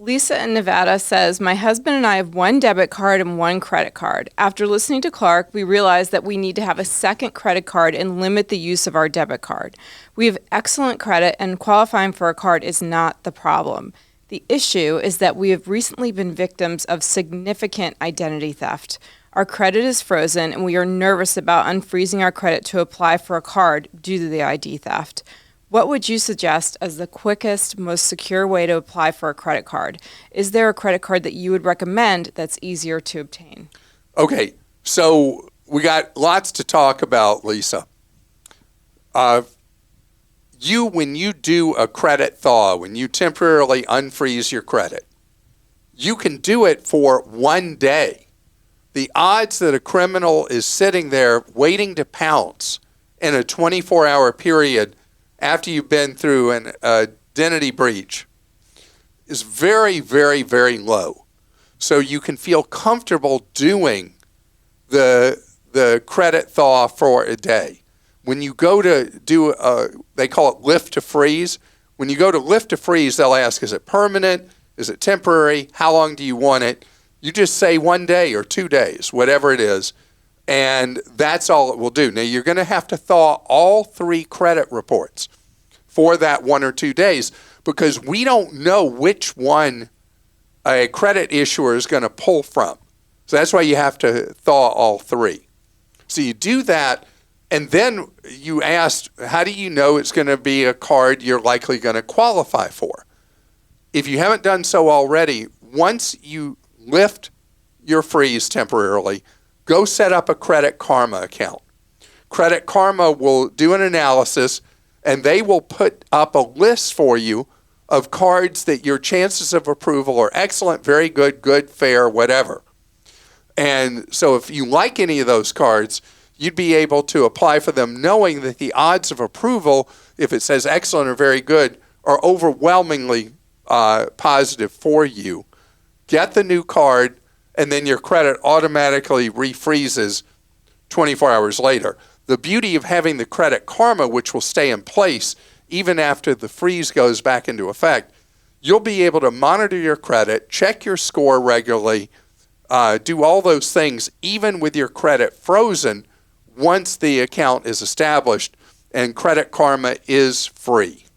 Lisa in Nevada says, my husband and I have one debit card and one credit card. After listening to Clark, we realized that we need to have a second credit card and limit the use of our debit card. We have excellent credit and qualifying for a card is not the problem. The issue is that we have recently been victims of significant identity theft. Our credit is frozen and we are nervous about unfreezing our credit to apply for a card due to the ID theft. What would you suggest as the quickest, most secure way to apply for a credit card? Is there a credit card that you would recommend that's easier to obtain? Okay, so we got lots to talk about, Lisa. When you do a credit thaw, when you temporarily unfreeze your credit, you can do it for 1 day. The odds that a criminal is sitting there waiting to pounce in a 24-hour period after you've been through an identity breach is very, very, very low. So you can feel comfortable doing the credit thaw for a day. When you go to do, they call it lift to freeze. When you go to lift to freeze, they'll ask, is it permanent? Is it temporary? How long do you want it? You just say 1 day or 2 days, whatever it is, and that's all it will do. Now, you're going to have to thaw all 3 credit reports for that 1 or 2 days because we don't know which one a credit issuer is going to pull from. So that's why you have to thaw all 3. So you do that, and then you asked, how do you know it's going to be a card you're likely going to qualify for? If you haven't done so already, once you lift your freeze temporarily, go set up a Credit Karma account. Credit Karma will do an analysis, and they will put up a list for you of cards that your chances of approval are excellent, very good, good, fair, whatever. And so if you like any of those cards, you'd be able to apply for them knowing that the odds of approval, if it says excellent or very good, are overwhelmingly positive for you. Get the new card, and then your credit automatically refreezes 24 hours later. The beauty of having the Credit Karma, which will stay in place even after the freeze goes back into effect, you'll be able to monitor your credit, check your score regularly, do all those things, even with your credit frozen once the account is established, and Credit Karma is free.